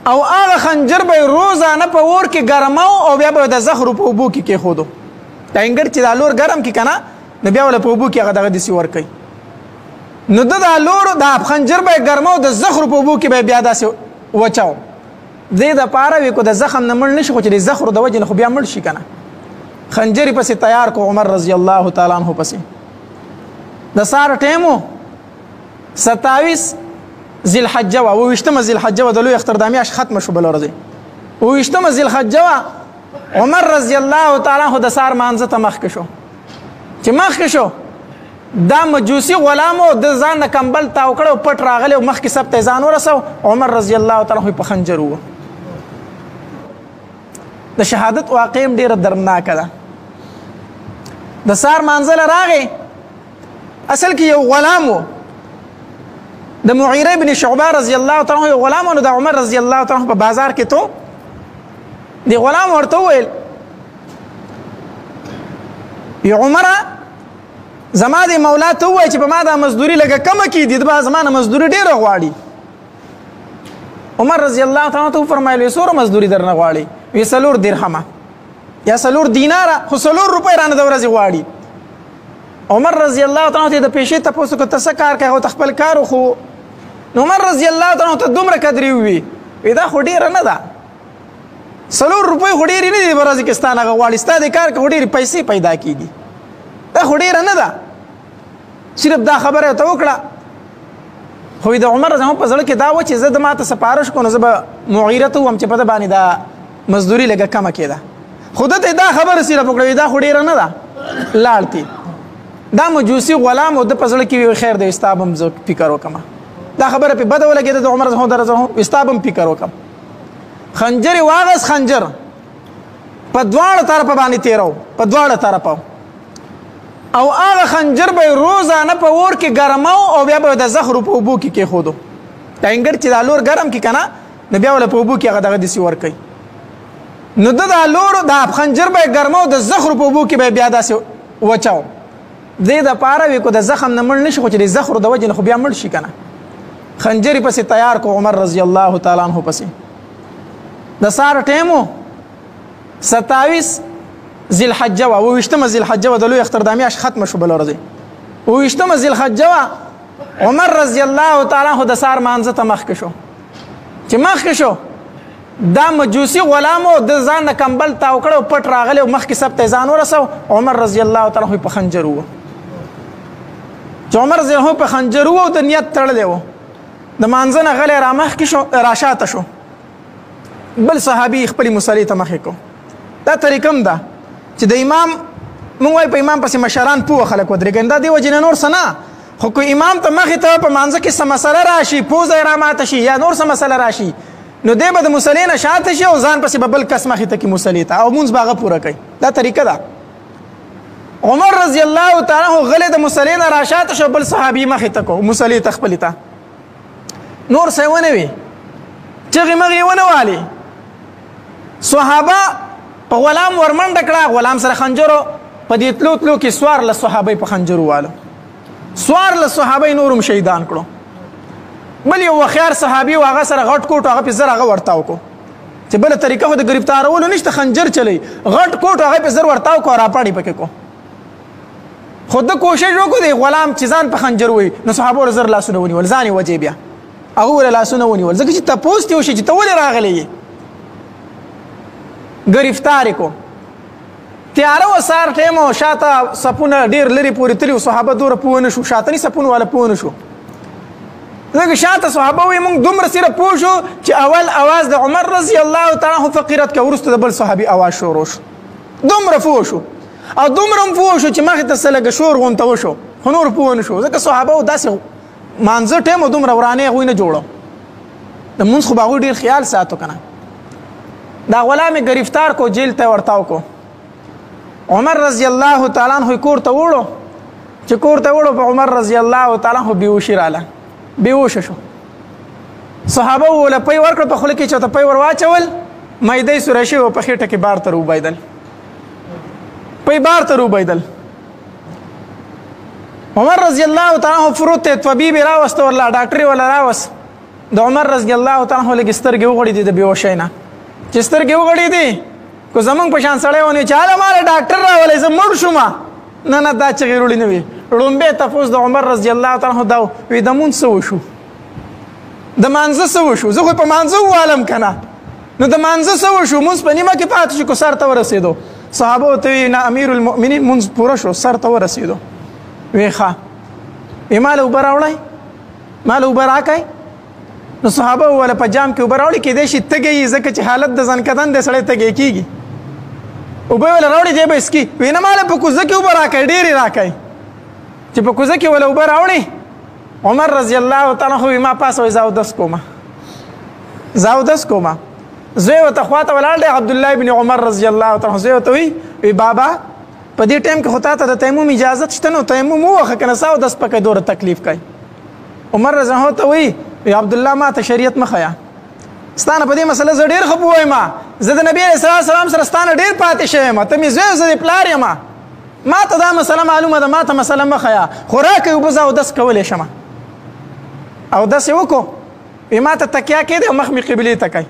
او هغه خنجر به روزانه په اور کې ګرماو او بیا به د زخرو په اوبو کې کېښودو. دا انګر چې دا لور ګرم کې که نه نو بیا وله په اوبو کې هغه دغه داسې ورکوي. نو د دا لور دا خنجر به یې ګرماو د زخرو په اوبو کې به بیا داسې وچاو. دې دپاره وي که د زخم نه مړ نه شي خو چې د زخرو د وجې نه خو بیا مړ شي که نه. خنجر یې پسې تیار کو عمر رضی الله تعالی عنه پسې. د سهار ټیم و 27 ذوالحجه وه، 28مه ذوالحجه وه، د لوی اختر دا میاشت ختمه شو بله ورځ. 28مه ذوالحجه وه. عمر رضی الله تعالی عنه د سهار مانځه ته مخکې شو. چې مخکې شو دا مجوسي غلامو د ځان نه کمبل تاو کړی او پټ راغلی او مخکې سب ته ځان ورسو. عمر رضی الله تعالی عنه په خنجر ووه. د شهادت واقع هم ډېره درناکه ده. د سهار مانځه له راغې اصل کې یو غلام و د معیره بن شعبه رضی الله تعالی عنه یو غلام و. نو د عمر رضی الله تعالی عنه په بازار کې تو د غلام ورته وویل ی عمره زما د مولا ته ووایه چې په ما دا مزدوري لږه کمه کړي، د به زما نه مزدوري ډېره غواړي. عمر رضی الله تعالی عنه ته وفرمایل څومره مزدوري درنه غواړي؟ وی 4 درهمه یا 4 دیناره، خو 4 روپۍ رانه د ورځې غواړي. عمر رضی الله تعالی عنه ته د پیسې تپوس وکړه ته څه کار کوې؟ هغه ته خپل کار خو نو عمر رضی الله تعالی عنه ته دومره قدرې ووي وی دا خو ډېره نه ده، 4 روپۍ خو ډېرې نه دي په ورځ کې ستا نه هغه غواړي، ستا د کار کې خو ډېرې پیسې پیدا کېږي، دا خو ډېره نه ده. صرف دا خبره ورته وکړه. خو د عمر رضی الله په زړه کې دا و چې زه د ماته سپارش کوم نو زه به معیره ته ووایم چې په ده باندې دا مزدوري لږه کمه کېده. خو ده ته دا خبره صرف وکړه دا خو ډېره نه ده. لاړ تی دا مجوسي غلام و د په زړه کې وي خیر دی ستا به هم زه فکر وکړم. دا خبره پې بده ولګېده د عمر رضی الله ستا به هم فکر وکړم. خنجر یې واغست، خنجر په دواړه طرفه باندې تېرو، په دواړه طرفه، او هغه خنجر به یې روزانه په اور کې ګرماو او بیا به د زخرو په اوبو کې کېښودو. دا انګر چې دا لور ګرم کې که نه نو بیا وله په اوبو کې هغه دغه داسې ورکوي. نو د دا لور دا خنجر به یې ګرماو د زخرو په اوبو کې به بیا داسې وچاو. دې دپاره وي که د زخم نه مړ نه شي خو چې د زخرو د وجې نه خو بیا مړ شي که نه. خنجر یې پسې تیار کو عمر رضی الله تعالی عنه پسې. د سهار ټیم و 27 ذوالحجه وه، 28مه ذوالحجه وه، د لوی اختر دا میاشت ختمه شو بله ورځ. 28مه ذوالحجه وه. عمر رضی الله تعالی عنه د سهار مانځه ته مخکې شو. چې مخکې شو دا مجوسي غلامو د ځان نه کمبل تاو کړی او پټ راغلی او مخکې سب ته ځان ورسو. عمر رضی الله تعالی عنه په خنجر ووه. چې عمر رضی الله په خنجر ووه د نیت تړلی و. د مانځه نه غلی را مخکې شو، راشاته شو. بل صحابي خپلې مصلې ته مخې کو. دا طریقه هم ده چې د امام مونږ وایو په امام پسې مشران پوه خلک ودرېږي، دا دې وجې نه نور څه نه. خو که امام ته مخې ته په مانځه کې څه مسله راشي، پوزه یې راماته شي یا نور څه مسله راشي، نو دی به د مصلې نه شاته شي او ځان پسې به بل کس مخې ته کړي مصلې ته او مونځ به هغه پوره کوي. دا طریقه ده. عمر رضی الله تعالی عنه غلی د مصلې نه راشاته شو، بل صحابي مخې ته کو مصلې ته خپلې ته. نور څه ونه وي، چغې مغې ونه والې. صحابه په غلام ورمنډه کړه، غلام سره خنجرو په دې تلو تلو کې 14 صحابه په خنجر ووالو. 14 صحابه نورم شهیدان کړو. بل یو وخیار صحابي و هغه سره غټ کوټ هغه په زر هغه ورتاو کو چې بله طریقه خو د ګرفتارولو نشته، خنجر چلی غټ کوټ هغه په زر ورتاو کو راپاړي پکې کو. خو د کوشش وکړو د غلام چې ځان په خنجر وي نو صحابو زر لاسونه ونیول، ځان یې وجې بیا هغه ول لاسونه ونیول ځکه چې تپوس ته وشي چې ته ولې راغلی یې. گرفتار کو تیاره و سار ټیم او شاته سپونه ډېر لرې پورې تلي، صحابه دوره پوه نه شو، شاتني سپون والا پوه نه شو. ځکه شاته صحابه وایي موږ دومره صرف پوه شو چې اول اواز د عمر رضی الله تعالی عنه فقیرت که وروسته د بل صحابي اواز شروع شو. دومره پوه شو او دومره هم پوه شو چې مخې ته څه لږه شور غونته وشو، خو نور پوه نه شو ځکه صحابه و داسې مانځه ټیم و دومره ورانې هغوی نه جوړه. د مونځ خو به هغوی ډېر خیال ساتو که نه. دا غلام یې گرفتار کو، جیل ته ورتاو کو. عمر رضی الله تعالی عنه کور ته وړو. چې کور ته وړو په عمر رضی الله تعالی عنه بېهوشي راله، بېهوشه شو. صحابه وله پی ورکړه په خوله کې چې ورته پی ور واچول، معده یې سوری شوې وه، په خېټه کې بار ته روبیدل، پی بار ته روبیدل. عمر رضی الله تعالی عنه فروت ته طبیب یې راوسته ورله، ډاکټر یې وله راوست. د عمر رضی الله تعالی عنہ لږ سترګې وغړې دي د بېهوشۍ نه چې سترګې وغړې دي کو زمونږ په شان سړی ونیو چې هله ماله ډاکټر راولی زه مړ شومه نه دا چغې وروړي نه وي لومبې تپوس د عمر رضی الله تعالی عنہ دا وي د مونځ څه وشو د مانځه څه وشو زه خو په مانځه ووالم که نه نو د مانځه څه وشو مونځ په نیمه کې پاتې شو که سر ته ورسېدو صحابه ورته وي نه امیر المؤمنین مونځ پوره شو سر ته ورسېدو وی ښه وی ماله اوبه راوړئ ماله اوبه راکئ نو صحابه وویله په جام کې اوبه راوړي کېدای شي تږی یي ځکه چې حالت د ځنکدن دی سړی تږی کېږي اوبه یې ویله راوړي دی به څکي وی نه ماله په کوزه کې اوبه راکئ ډېرې راکئ چې په کوزه کې وله اوبه راوړي عمر رضی الله تعالی عنہ ما پاسه وایي زه اودس کومه زوی ورته خواته ولاړ دی عبدالله بن عمر رضی الله تعالی عنہ زوی ورته وی بابا په دې ټایم کې خو تا ته د تیمم اجازت شته نو تیمم ووهه که نه سه اودس پکې دوره تکلیف کوي عمر رضی الله ته وی عبدالله ما ته شریعت مه ښیه ستا نه په دې مسله زه ډېر ښه پوهیم زه د نبي علیه السلام سره ستا نه ډېر پاتې شوی یم ته مې زوی زه د پلار یم ما ته دا مسله معلومه ده ما ته مسله مه ښیه خو راکئ اوبه زه اودس کولی شم اودس یې وکړو وی ما ته تکیه کېدی او مخ مې قبلې ته کوي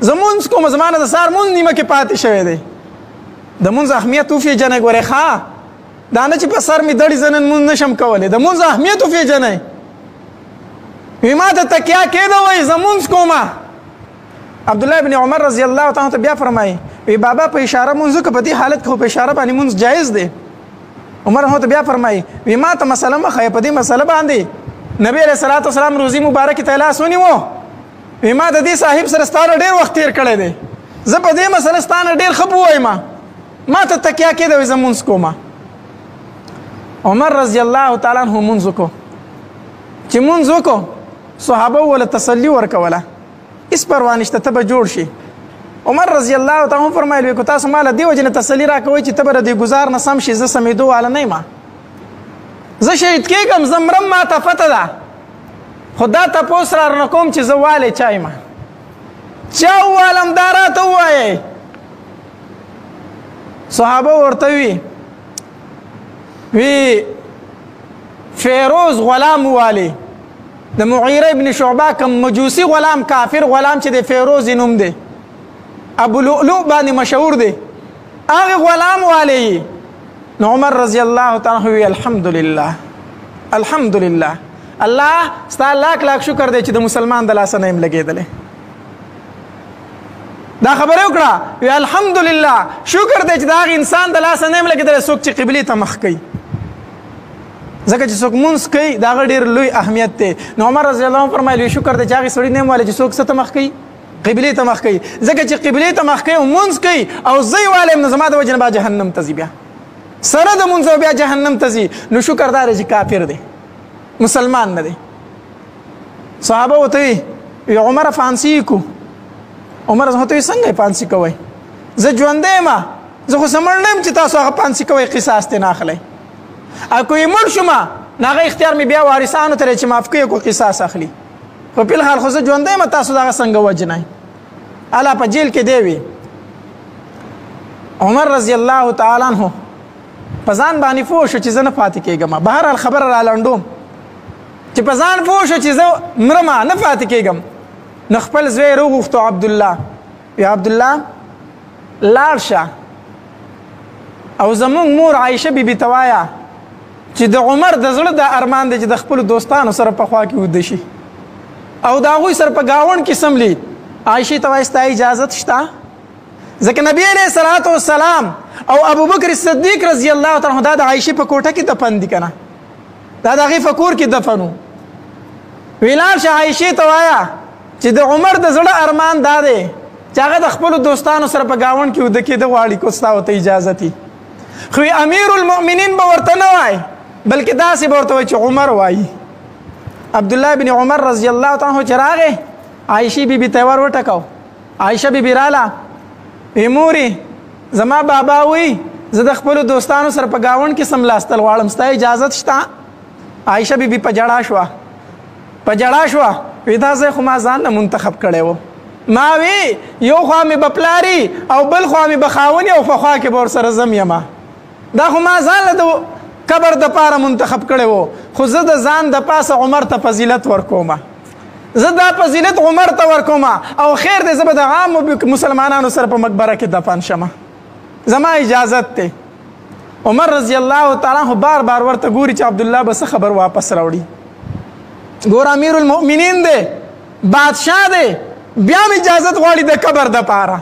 زه مونځ کوم زما نه د سهار مونځ نیمه کې پاتې شوی دی د مونځ اهمیت وپېژنئ ګورئ ښه دا نه چې په سر مې دړي زه نن مونځ نشم کولی د مونځ اهمیت وپېژنئ وی ما ته تکیه کېده وایي زه مونځ کومه عبدالله بن عمر رضی الله تعالی ته بیا فرمایي وی بابا په اشاره مونځ وکړه په دې حالت کې خو په اشاره باندې مونځ جایز دی عمر ته بیا فرمایي وی ما ته مسله مه ښیه په دې مسله باندې نبی علیه الصلاة والسلام روزي مبارکې ته لاس ونیو وی ما د دې صاحب سره ستا نه ډېر وخت تېر کړی دی زه په دې مسله ستا نه ډېر ښه پوهیم ما ته تکیه کېده وایي زه مونځ کومه عمر رضی الله تعالی عنه مونځ وکړو چې مونځ وکړو صحابه وله تسلي ورکوله هېڅ پروا نشته ته به جوړ شي عمر رضی الله تعالی عنه فرمایل وی که تاسو ماله دې وجې نه تسلي راکوئ چې ته به د دې ګزار نه سم شي زه سمېدو واله نه یم زه شهید کېږم زه مرم ما ته پته ده خو دا تپوس را نه کوم چې زه والی چا یم چا ووالم دا راته ووایئ صحابه ورته وی فیروز غلام والی د معیره ابن شعبه کم مجوسی غلام کافر غلام چې د فیروز نوم دی ابو لؤلؤ باندې مشهور دی هغه غلام والی نو عمر رضی الله تعالی وی الحمدلله الحمدلله الله ستا لاک شکر دی چې د مسلمان د لاسه نه یم لګېدلی دا خبره وکړه وی الحمدلله شکر دی چې د هغه انسان د لاسه نه یم لګېدلی څوک چې قبلې ته مخ کوي ځکه چې څوک مونځ کوي د هغه ډېر لوی اهمیت دی نو عمر رضی الله عنه فرمایل شکر دی چې هغې سړي نه یم والی چې څوک څه ته مخ کوي قبلې ته مخ کوي ځکه چې قبلې ته مخ کوي او مونځ کوي او زه یې والی یم نو زما د وجې نه به جهنم ته ځي بیا سره د مونځ او بیا جهنم ته ځي نو شکر دا دی چې کافر دی مسلمان نه دی صحابه ورته وی عمر فانسی کو عمر ورته وی څنګه یې فانسی کوئ زه ژوندی یم زه خو څه مړ نه یم چې تاسو هغه فانسی کوئ قصاص ترې نه اخلئ او که یې مړ شومه نو هغه اختیار مې بیا وارثانو ته دی چې معاف کوي کو قصاص اخلي خو فلحال خو زه ژوندی یم تاسو دغه څنګه وجنئ الله په جیل کې دی وي عمر رضی الله تعالی عنه په ځان باندې پوه شو چې زه نه پاتې کېږم بهرحال خبره را لنډوم چې په ځان پوه شو چې زه مرمه نه پاتې کېږم نو خپل زوی یې راوغوښتو عبدالله وی عبدالله لاړ شه او زمونږ مور عایشه بیبي ته وایه چې د عمر د زړه دا ارمان دی چې د خپلو دوستانو سره په خوا کې وده شي او د هغوی سره په ګاونډ کې سملي عایشې ته وایي ستا اجازت شته ځکه نبی علیه الصلاة والسلام او ابوبکر صدیق رضی الله تعالی عنه دا د عایشې په کوټه کې دفن دي که نه دا د هغې په کور کې دفن و وی لاړ شه عایشې ته وایه چې د عمر د زړه ارمان دا دی چې هغه د خپلو دوستانو سره په ګاونډ کې وده کېده غواړي که ستا ورته اجازت وي خو امیر المؤمنین به ورته نه وایي بلکې داسې به ورته وایي چې عمر وایي عبدالله بن عمر رضی الله تعالی عنه چې راغی عایشې بیبي ته یې ور وټکو عایشه بیبي راله وی مورې زما بابا وی زه د خپلو دوستانو سره په ګاونډ کې سملاستل غواړم ستا اجازت شته عایشه بیبي په جړا شوه وی دا ځای خو ما ځان نه منتخب کړی و ما وی یو خوا مې به پلاري او بل خوا مې به خاوني او په خوا کې به ورسره زم یمه دا خو ما ځان له د قبر دپاره منتخب کړی و خو زه د ځان د پاسه عمر ته فضیلت ورکومه زه دا فضیلت عمر ته ورکوم او خیر دی زه به د عامو مسلمانانو سره په مقبره کې دفن شمه زما اجازت دی عمر رضی الله تعالی عنہ بار بار ورته ګوري چې عبدالله به څه خبر واپس راوړي ګور امیر المؤمنین دی بادشاه دی بیا هم اجازت غواړي د قبر دپاره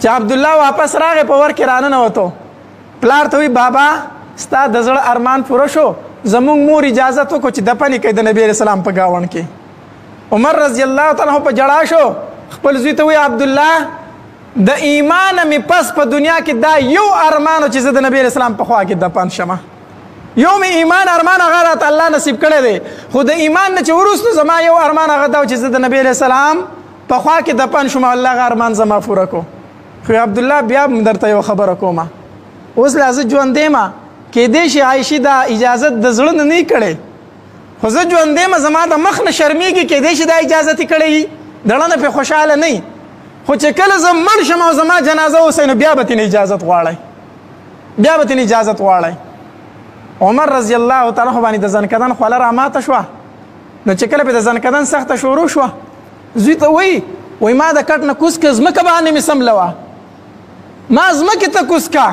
چې عبدالله واپس راغی په ور کې راننوتو پلار ته وی بابا ستا د زړه ارمان پوره شو زمونږ مور اجازت وکړو چې دفن یې کوي د نبي علیه السلام په ګاونډ کې عمر رضی الله تعالی عنہ په جړا شو خپل زوی ته وی عبدالله د ایمان مې پس په دنیا کې دا یو ارمان چې زه د نبی علیه السلام په خوا کې دفن شمه یو مې ایمان ارمان هغه راته الله نصیب کړی دی خو د ایمان نه چې وروسته زما یو ارمان هغه دا چې زه د نبی علیه السلام په خوا کې دفن شوم الله هغه ارمان زما پوره کړو خو عبدالله بیا هم درته یو خبره کومه اوس لا زه ژوندی یم کیدای شي عایشې دا اجازت د زړه نه نه کړی خو زه ژوندی یم زما د مخ نه شرمېږي کیدای شي دا اجازت یې کړی دړه نه پرې خوشحاله نه خو چې کله زه مړ شم او زما جنازه اوسئ نو بیا به ترې اجازت غواړئ عمر رضی الله تعالی عنہ باندې د زنکدن خوله راماته شوه نو چې کله پې د زنکدن سخته شروع شوه زوی ته وایي ما د کټ نه کوز که ځمکه باندې مې سملوه ما ځمکې ته کوز که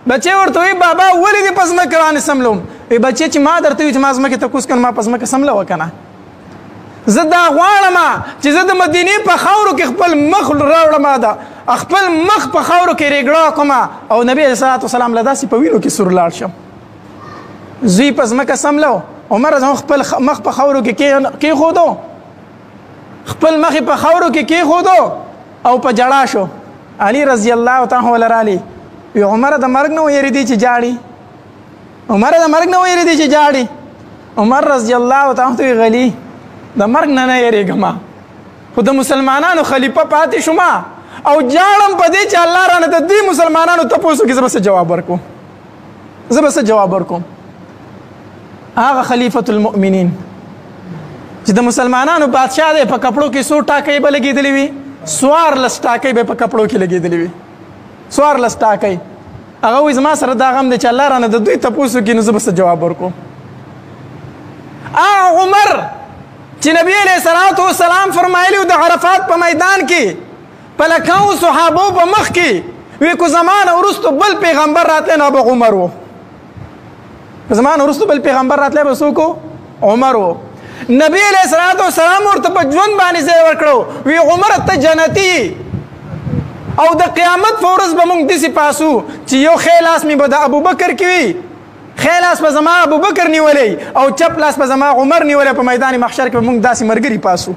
بچې ورته وایي بابا ولې دې په ځمکه باندې سملوم وایي بچې چې ما درته وایي چې ما ځمکې ته کوز که ما په ځمکه سملوه که نه زه دا غواړم چې زه د مدینې په خاورو کې خپل مخ راوړم خپل مخ په خاورو کې ریګړه کوم او نبی علیه الصلاة والسلام له داسې په وینو کې سور لاړ شم زوی په ځمکه سملو عمر خپل مخ په خاورو کې کېښودو خپل مخ په خاورو کې کېښودو او په جړا شو علي رضی الله تعالی عنہ رالی وی عمر د مرګ نه ویریدي چې جاړي عمر رضی الله تعالی عنہ غلی د مرګ نه یریږم خو د مسلمانانو خلیفه پاتې شوم او جاړم په دې چې الله رانه د دې مسلمانانو تپوسو کې زه به څه جواب ورکوم هغه خلیفة المؤمنین چې د مسلمانانو بادشاه دی په کپړو کې څو ټاکۍ به لګېدلې وي 14 ټاکۍ به په کپړو کې لګېدلې وي 14 ټاکۍ هغه وایي زما سره دا غم دی چې الله رانه د دوی تپوسو کې نو زه به څه جواب ورکوم عمر چې نبی علیه الصلاة والسلام فرمایلی و د عرفات په میدان کې په لکاو صحابو په مخ کې وی کو زمانه وروسته بل پیغمبر راتلی نو به عمر و زمانه وروسته بل پیغمبر راتلی به څوک عمر و نبی علیه الصلاة والسلام ورته په ژوند باندې ځای ورکړو وی عمر ته جنتي او د قیامت په ورځ به موږ داسې پاسو چې یو ښی لاس مې به د ابوبکر کې وي ښی لاس به زما ابوبکر نیولی او چپ لاس به زما عمر نیولی په میدان محشر کې به موږ داسې ملګري پاسو